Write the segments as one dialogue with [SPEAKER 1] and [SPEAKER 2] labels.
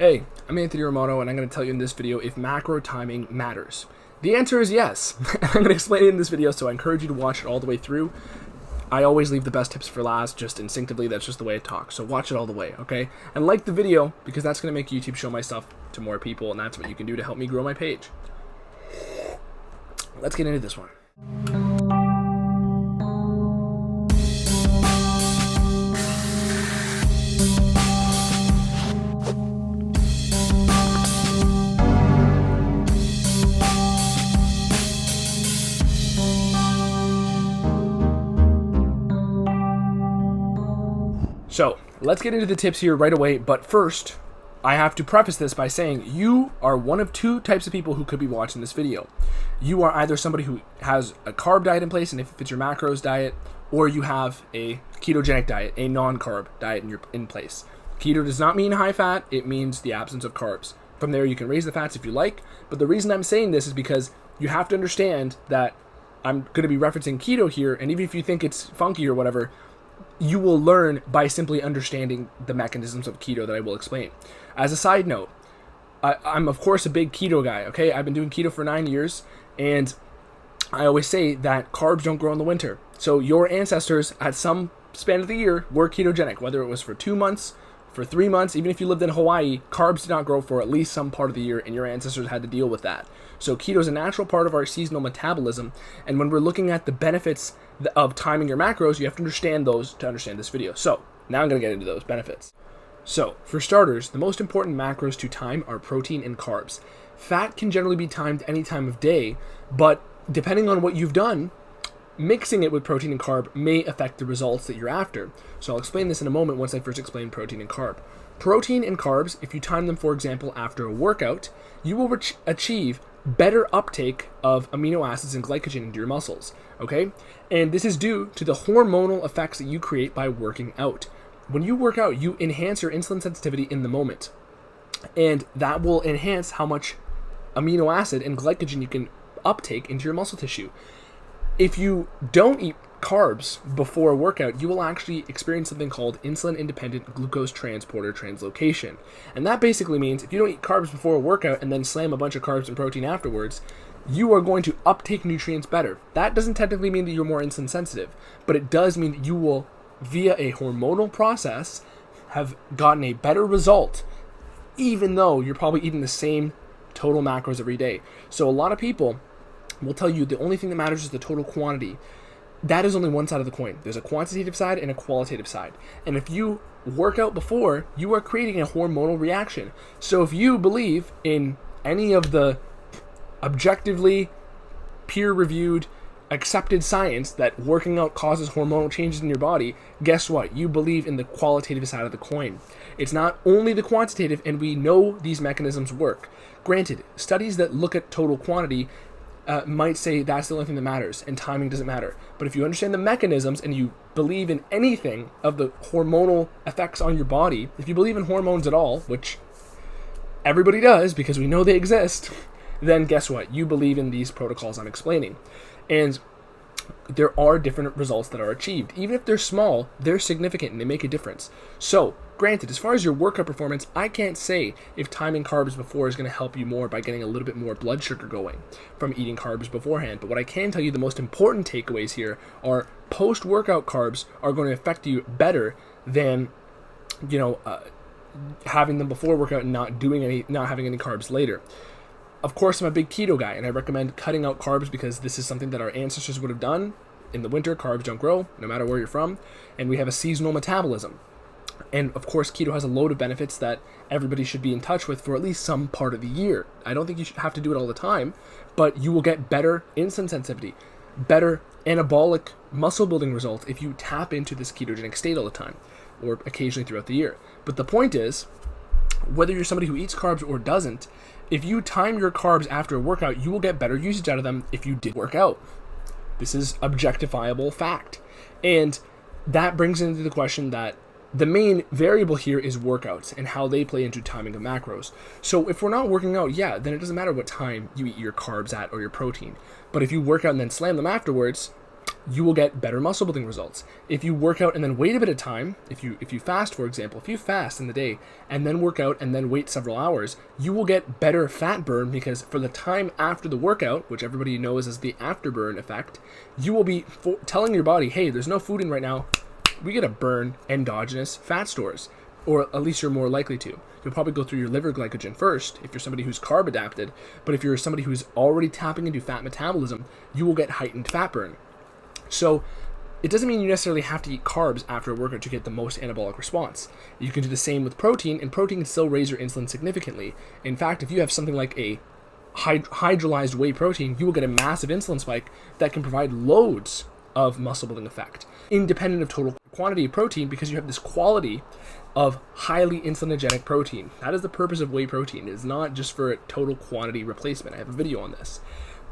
[SPEAKER 1] Hey, I'm Anthony Romano, and I'm going to tell you in this video if macro timing matters. The answer is yes. I'm going to explain it in this video, so I encourage you to watch it all the way through. I always leave the best tips for last, just instinctively. That's just the way I talk. So watch it all the way, okay? And like the video, because that's going to make YouTube show my stuff to more people, and that's what you can do to help me grow my page. Let's get into this one. So, let's get into the tips here right away, but first, I have to preface this by saying you are one of two types of people who could be watching this video. You are either somebody who has a carb diet in place, and if it's your macros diet, or you have a ketogenic diet, a non-carb diet in place. Keto does not mean high fat, it means the absence of carbs. From there, you can raise the fats if you like, but the reason I'm saying this is because you have to understand that I'm going to be referencing keto here, and even if you think it's funky or whatever, you will learn by simply understanding the mechanisms of keto that I will explain. As a side note, I'm of course a big keto guy, okay? I've been doing keto for 9 years, and I always say that carbs don't grow in the winter. So your ancestors at some span of the year were ketogenic, whether it was for 2 months, for 3 months, even if you lived in Hawaii, carbs did not grow for at least some part of the year, and your ancestors had to deal with that. So keto is a natural part of our seasonal metabolism, and when we're looking at the benefits of timing your macros, you have to understand those to understand this video. So now I'm going to get into those benefits. So for starters, the most important macros to time are protein and carbs. Fat can generally be timed any time of day, but depending on what you've done, mixing it with protein and carb may affect the results that you're after. So I'll explain this in a moment once I first explain protein and carb. Protein and carbs, if you time them, for example, after a workout, you will achieve better uptake of amino acids and glycogen into your muscles, okay? And this is due to the hormonal effects that you create by working out. When you work out, you enhance your insulin sensitivity in the moment, and that will enhance how much amino acid and glycogen you can uptake into your muscle tissue. If you don't eat carbs before a workout, you will actually experience something called insulin-independent glucose transporter translocation. And that basically means if you don't eat carbs before a workout and then slam a bunch of carbs and protein afterwards, you are going to uptake nutrients better. That doesn't technically mean that you're more insulin sensitive, but it does mean that you will, via a hormonal process, have gotten a better result, even though you're probably eating the same total macros every day. So a lot of people will tell you the only thing that matters is the total quantity. That is only one side of the coin. There's a quantitative side and a qualitative side. And if you work out before, you are creating a hormonal reaction. So if you believe in any of the objectively peer-reviewed, accepted science that working out causes hormonal changes in your body, guess what? You believe in the qualitative side of the coin. It's not only the quantitative, and we know these mechanisms work. Granted, studies that look at total quantity might say that's the only thing that matters and timing doesn't matter. But if you understand the mechanisms and you believe in anything of the hormonal effects on your body, if you believe in hormones at all, which everybody does because we know they exist, then guess what? You believe in these protocols I'm explaining. And there are different results that are achieved. Even if they're small, they're significant and they make a difference. So, granted, as far as your workout performance, I can't say if timing carbs before is going to help you more by getting a little bit more blood sugar going from eating carbs beforehand. But what I can tell you, the most important takeaways here are post-workout carbs are going to affect you better than, having them before workout and not having any carbs later. Of course, I'm a big keto guy, and I recommend cutting out carbs because this is something that our ancestors would have done. In the winter, carbs don't grow, no matter where you're from, and we have a seasonal metabolism. And of course, keto has a load of benefits that everybody should be in touch with for at least some part of the year. I don't think you should have to do it all the time, but you will get better insulin sensitivity, better anabolic muscle building results if you tap into this ketogenic state all the time, or occasionally throughout the year. But the point is, whether you're somebody who eats carbs or doesn't, if you time your carbs after a workout, you will get better usage out of them if you did work out. This is objectifiable fact. And that brings into the question that the main variable here is workouts and how they play into timing of macros. So if we're not working out, yeah, then it doesn't matter what time you eat your carbs at or your protein. But if you work out and then slam them afterwards, you will get better muscle building results. If you work out and then wait a bit of time, if you fast, for example, if you fast in the day and then work out and then wait several hours, you will get better fat burn, because for the time after the workout, which everybody knows as the afterburn effect, you will be telling your body, hey, there's no food in right now. We get to burn endogenous fat stores, or at least you're more likely to. You'll probably go through your liver glycogen first if you're somebody who's carb adapted, but if you're somebody who's already tapping into fat metabolism, you will get heightened fat burn. So it doesn't mean you necessarily have to eat carbs after a workout to get the most anabolic response. You can do the same with protein, and protein can still raise your insulin significantly. In fact, if you have something like a hydrolyzed whey protein, you will get a massive insulin spike that can provide loads of muscle building effect, independent of total quantity of protein, because you have this quality of highly insulinogenic protein. That is the purpose of whey protein. It is not just for a total quantity replacement. I have a video on this.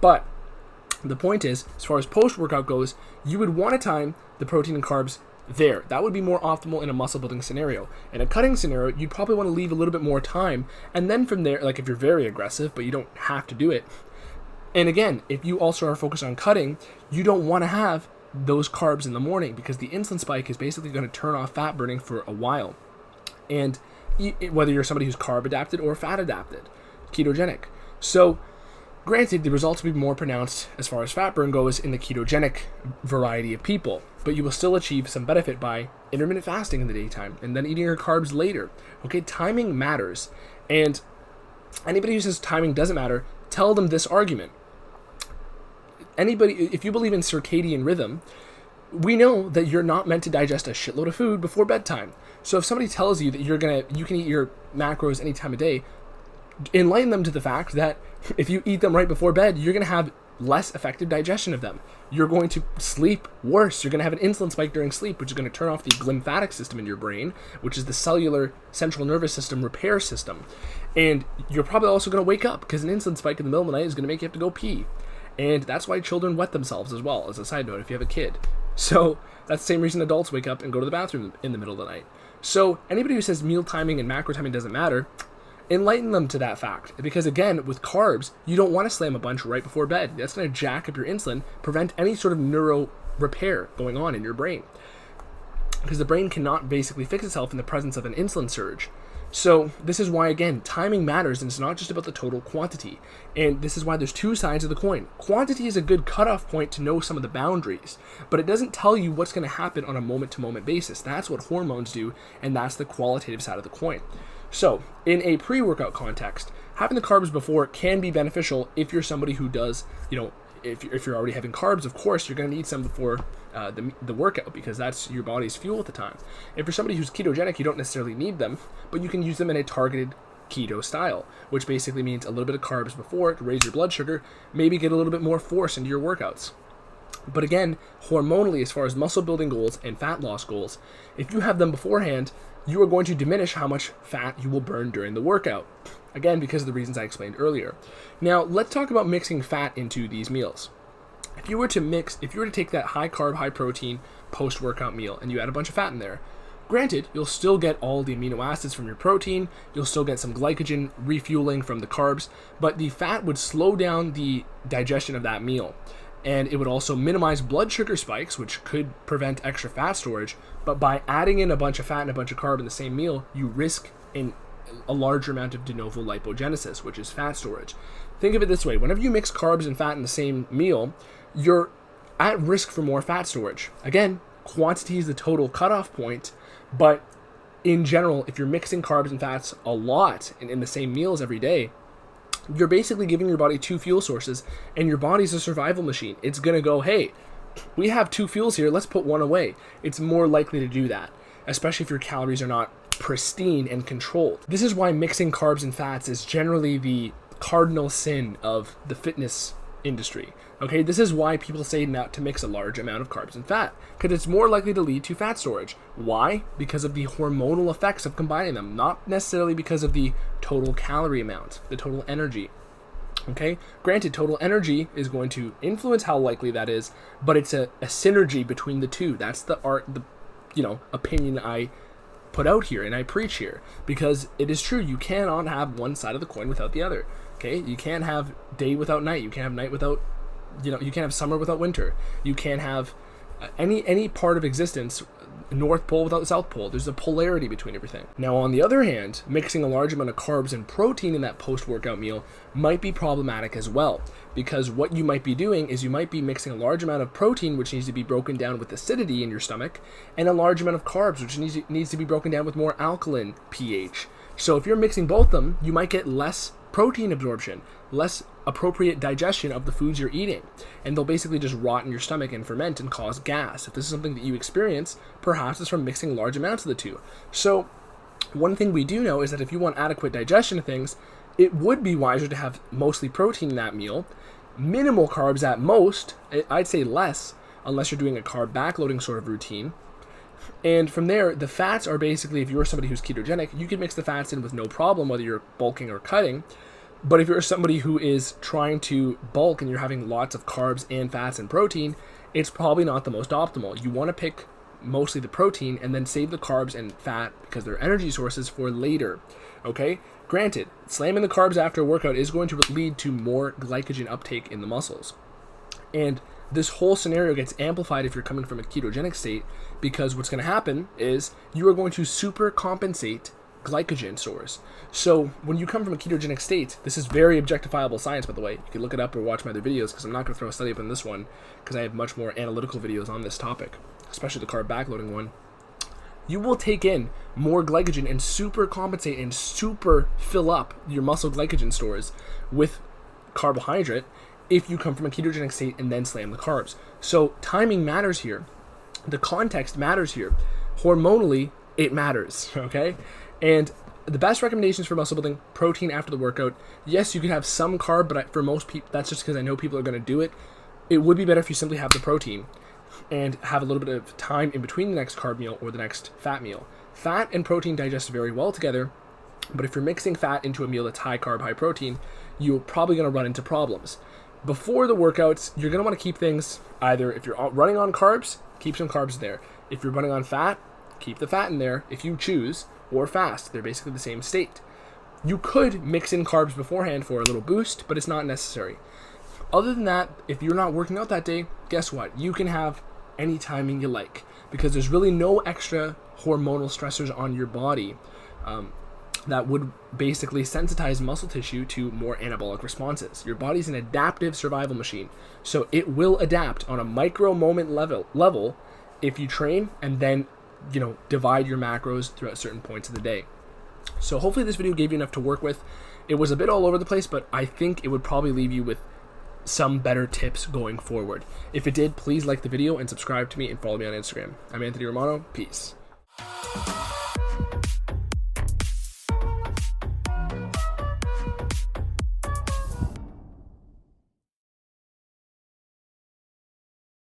[SPEAKER 1] But the point is, as far as post-workout goes, you would want to time the protein and carbs there. That would be more optimal in a muscle building scenario. In a cutting scenario, you'd probably want to leave a little bit more time, and then from there, like if you're very aggressive, but you don't have to do it. And again, if you also are focused on cutting, you don't want to have those carbs in the morning, because the insulin spike is basically going to turn off fat burning for a while. And whether you're somebody who's carb adapted or fat adapted, ketogenic. So granted, the results will be more pronounced as far as fat burn goes in the ketogenic variety of people, but you will still achieve some benefit by intermittent fasting in the daytime and then eating your carbs later. Okay, timing matters. And anybody who says timing doesn't matter, tell them this argument. Anybody, if you believe in circadian rhythm, we know that you're not meant to digest a shitload of food before bedtime. So if somebody tells you that you can eat your macros any time of day, enlighten them to the fact that if you eat them right before bed, you're going to have less effective digestion of them. You're going to sleep worse. You're going to have an insulin spike during sleep, which is going to turn off the glymphatic system in your brain, which is the cellular central nervous system repair system. And you're probably also going to wake up, because an insulin spike in the middle of the night is going to make you have to go pee. And that's why children wet themselves as well, as a side note, if you have a kid. So that's the same reason adults wake up and go to the bathroom in the middle of the night. So anybody who says meal timing and macro timing doesn't matter, enlighten them to that fact. Because again, with carbs, you don't want to slam a bunch right before bed. That's going to jack up your insulin, prevent any sort of neuro repair going on in your brain. Because the brain cannot basically fix itself in the presence of an insulin surge. So this is why, again, timing matters, and it's not just about the total quantity. And this is why there's two sides of the coin. Quantity is a good cutoff point to know some of the boundaries, but it doesn't tell you what's going to happen on a moment-to-moment basis. That's what hormones do, and that's the qualitative side of the coin. So in a pre-workout context, having the carbs before can be beneficial if you're somebody who does, if you're already having carbs, of course, you're going to need some before the workout, because that's your body's fuel at the time. If you're somebody who's ketogenic, you don't necessarily need them, but you can use them in a targeted keto style, which basically means a little bit of carbs before to raise your blood sugar, maybe get a little bit more force into your workouts. But again, hormonally, as far as muscle building goals and fat loss goals, if you have them beforehand, you are going to diminish how much fat you will burn during the workout. Again, because of the reasons I explained earlier. Now, let's talk about mixing fat into these meals. If you were to take that high carb, high protein post-workout meal and you add a bunch of fat in there, granted, you'll still get all the amino acids from your protein, you'll still get some glycogen refueling from the carbs, but the fat would slow down the digestion of that meal. And it would also minimize blood sugar spikes, which could prevent extra fat storage. But by adding in a bunch of fat and a bunch of carb in the same meal, you risk a larger amount of de novo lipogenesis, which is fat storage. Think of it this way. Whenever you mix carbs and fat in the same meal, you're at risk for more fat storage. Again, quantity is the total cutoff point, but in general, if you're mixing carbs and fats a lot in the same meals every day, you're basically giving your body two fuel sources, and your body's a survival machine. It's going to go, hey, we have two fuels here, let's put one away. It's more likely to do that, especially if your calories are not pristine and controlled. This is why mixing carbs and fats is generally the cardinal sin of the fitness industry. Okay, this is why people say not to mix a large amount of carbs and fat, because it's more likely to lead to fat storage. Why? Because of the hormonal effects of combining them, not necessarily because of the total calorie amount, the total energy. Okay, granted, total energy is going to influence how likely that is, but it's a synergy between the two. That's the opinion I put out here and I preach here, because it is true, you cannot have one side of the coin without the other. Okay, you can't have day without night, you can't have night without you can't have summer without winter. You can't have any part of existence, North Pole without the South Pole. There's a polarity between everything. Now, on the other hand, mixing a large amount of carbs and protein in that post-workout meal might be problematic as well, because what you might be doing is you might be mixing a large amount of protein, which needs to be broken down with acidity in your stomach, and a large amount of carbs, which needs to be broken down with more alkaline pH. So if you're mixing both of them, you might get less protein absorption, less appropriate digestion of the foods you're eating, and they'll basically just rot in your stomach and ferment and cause gas. If this is something that you experience, perhaps it's from mixing large amounts of the two. So one thing we do know is that if you want adequate digestion of things, it would be wiser to have mostly protein in that meal, minimal carbs at most. I'd say less, unless you're doing a carb backloading sort of routine. And from there, the fats are basically, if you're somebody who's ketogenic, you can mix the fats in with no problem, whether you're bulking or cutting. But if you're somebody who is trying to bulk and you're having lots of carbs and fats and protein, it's probably not the most optimal. You want to pick mostly the protein and then save the carbs and fat because they're energy sources for later. Okay? Granted, slamming the carbs after a workout is going to lead to more glycogen uptake in the muscles. And this whole scenario gets amplified if you're coming from a ketogenic state, because what's going to happen is you are going to super compensate glycogen stores. So when you come from a ketogenic state, this is very objectifiable science, by the way. You can look it up or watch my other videos, because I'm not going to throw a study up in this one, because I have much more analytical videos on this topic, especially the carb backloading one. You will take in more glycogen and super compensate and super fill up your muscle glycogen stores with carbohydrate if you come from a ketogenic state and then slam the carbs. So timing matters here. The context matters here. Hormonally, it matters, okay? And the best recommendations for muscle building: protein after the workout. Yes, you can have some carb, but for most people, that's just because I know people are going to do it. It would be better if you simply have the protein and have a little bit of time in between the next carb meal or the next fat meal. Fat and protein digest very well together, but if you're mixing fat into a meal that's high carb, high protein, you're probably going to run into problems. Before the workouts, you're going to want to keep things either, if you're running on carbs, keep some carbs there. If you're running on fat, keep the fat in there if you choose, or fast. They're basically the same state. You could mix in carbs beforehand for a little boost, but it's not necessary. Other than that, if you're not working out that day, guess what? You can have any timing you like, because there's really no extra hormonal stressors on your body that would basically sensitize muscle tissue to more anabolic responses. Your body's an adaptive survival machine, so it will adapt on a micro moment level if you train and then divide your macros throughout certain points of the day. So hopefully this video gave you enough to work with. It was a bit all over the place, but I think it would probably leave you with some better tips going forward. If it did, please like the video and subscribe to me and follow me on Instagram. I'm Anthony Romano. Peace.